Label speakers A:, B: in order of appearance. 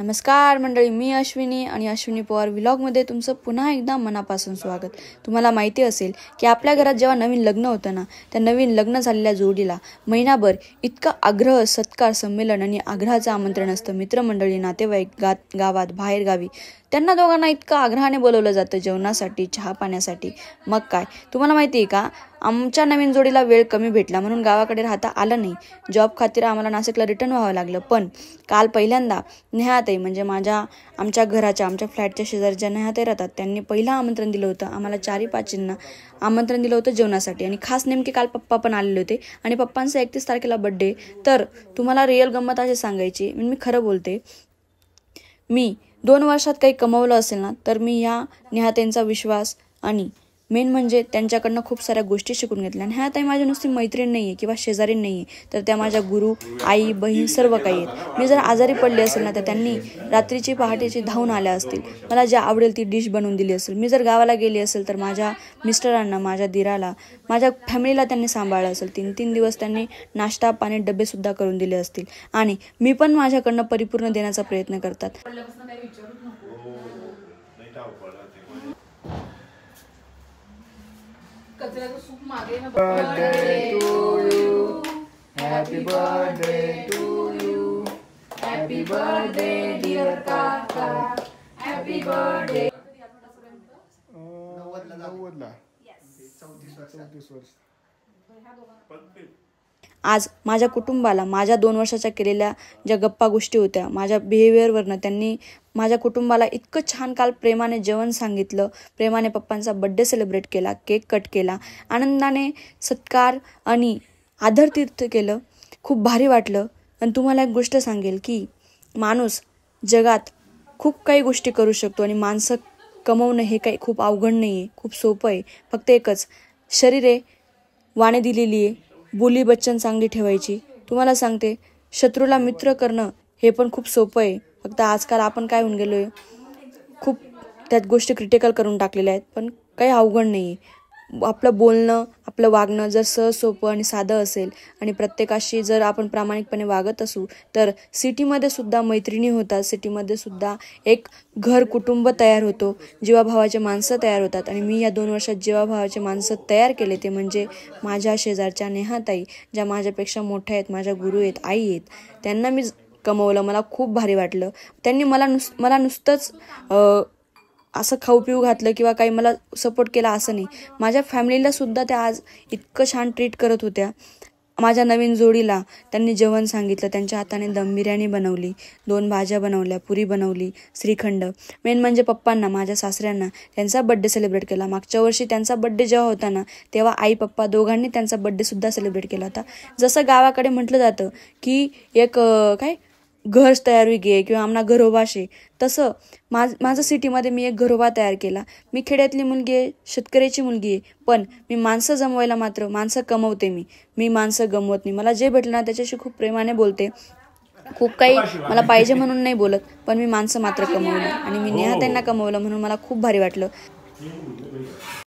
A: नमस्कार मंडळी, मी अश्विनी आणि अश्विनी पवार व्लॉगमध्ये तुमचं पुन्हा एकदा मनापासून स्वागत। तुम्हाला माहिती असेल की आपल्या घरात जेव्हा नवीन लग्न होतं ना, त्या नवीन लग्न झालेल्या जोडीला महिनाभर इतका आग्रह सत्कार संमेलन आणि आग्रहाचं आमंत्रण असतं। मित्रमंडळी, नातेवाईक, गावात बाहेर गावी त्यांना दोघांना इतका आग्रहाने बोलवलं जातं जेवणासाठी, चहा पाण्यासाठी। मग काय तुम्हाला माहिती आहे का, आमच्या नवीन जोडीला वेळ कमी भेटला म्हणून गावाकडे राहता आलं नाही। जॉब खातीर आम्हाला नाशिकला रिटर्न व्हावं लागलं। पण काल पहिल्यांदा नेहाताई म्हणजे आमच्या फ्लॅटच्या शेजारच्या नेहाताई राहतात, त्यांनी पहिलं आमंत्रण दिलं होतं आम्हाला 4-5 आमंत्रण दिलं होतं जेवणासाठी। आणि खास नेमके काल पप्पा पण आलेले होते आणि पप्पांचा 31 तारखेला बर्थडे। तर तुम्हाला रिअल गंमत अशी सांगायची, मी खरं बोलते, मी 2 वर्षात काही कमवलं असेल ना, तर मी ह्या नेहाताईंचा विश्वास आणि मेन म्हणजे त्यांच्याकडनं खूप साऱ्या गोष्टी शिकून घेतल्या। नेहाताई माझी नुसती मैत्रीण नाही आहे किंवा शेजारी नाही आहे, तर त्या माझ्या गुरु, आई, बहीण सर्व काही आहेत। मी जर आजारी पडले असेल ना, तर त्यांनी रात्रीची पहाटेची धावून आल्या असतील, मला जे आवडेल ती डिश बनवून दिली असेल। मी जर गावाला गेली असेल तर माझ्या मिस्टरांना, माझ्या दिराला, माझ्या फॅमिलीला त्यांनी सांभाळलं असेल। 3-3 दिवस त्यांनी नाश्ता पाणी डबेसुद्धा करून दिले असतील आणि मी पण माझ्याकडनं परिपूर्ण देण्याचा प्रयत्न करतात।
B: Birthday to you, happy birthday to you, happy birthday dear Kaka, happy birthday. 90
A: आज माझ्या कुटुंबाला माझ्या 2 वर्षाच्या केलेल्या ज्या गप्पा गोष्टी होत्या, माझ्या बिहेवियरवरनं त्यांनी माझ्या कुटुंबाला इतकं छान काल प्रेमाने जेवण सांगितलं, प्रेमाने पप्पांचा बर्थडे सेलिब्रेट केला, केक कट केला, आनंदाने सत्कार आणि आदरातिथ्य केलं। खूप भारी वाटलं। आणि तुम्हाला एक गोष्ट सांगेल की माणूस जगात खूप काही गोष्टी करू शकतो आणि माणसं कमवणं हे काही खूप अवघड नाही आहे, खूप सोपं आहे। फक्त एकच, शरीरे वाणी दिलेली आहे, बोली बच्चन चांगली ठेवायची। तुम्हाला सांगते, शत्रूला मित्र करणं हे पण खूप सोपं आहे। फक्त आजकाल आपण काय होऊन गेलोय, खूप त्यात गोष्टी क्रिटिकल करून टाकलेल्या आहेत, पण काही अवघड नाही आहे। आपलं बोलणं, आपलं वागणं जर सहज सोपं आणि साधं असेल आणि प्रत्येकाशी जर आपण प्रामाणिकपणे वागत असू, तर सिटीमध्ये सुद्धा मैत्रिणी होतात, सिटीमध्ये सुद्धा एक घर कुटुंब तयार होतो, जीवाभावाचे माणसं तयार होतात। आणि मी या 2 वर्षात जीवाभावाचे माणसं तयार केले, ते म्हणजे माझ्या शेजारच्या नेहाताई, ज्या माझ्यापेक्षा मोठ्या आहेत, माझ्या गुरु आहेत, आई आहेत, त्यांना मी कमवलं। मला खूप भारी वाटलं। त्यांनी मला नुसतंच असं खाऊ पिऊ घातलं किंवा काही मला सपोर्ट केला असं नाही, माझ्या फॅमिलीला सुद्धा त्या आज इतकं छान ट्रीट करत होत्या। माझ्या नवीन जोडीला त्यांनी जेवण सांगितलं, त्यांच्या हाताने दम बिर्याणी बनवली, 2 भाज्या बनवल्या, पुरी बनवली, श्रीखंड। मेन म्हणजे पप्पांना, माझ्या सासऱ्यांना त्यांचा बर्थडे सेलिब्रेट केला। मागच्या वर्षी त्यांचा बर्थडे जेव्हा होता ना, तेव्हा आई पप्पा दोघांनी त्यांचा बर्थडे सुद्धा सेलिब्रेट केला होता। जसं गावाकडे म्हटलं जातं की एक घर तयार हुई गे किंवा आमना घरोबा शे, तसं माझं सिटीमध्ये मी एक घरोबा तयार केला। मी खेड्यातली मुलगी आहे, शेतकऱ्याची मुलगी आहे, पण मी माणसं जमवायला मात्र माणसं कमवते। मी माणसं गमवत नाही। मला जे भेटलं ना त्याच्याशी खूप प्रेमाने बोलते, खूप काही मला पाहिजे म्हणून नाही बोलत, पण मी माणसं मात्र कमवली आणि मी नेहाताईंना कमवलं, म्हणून मला खूप भारी वाटलं।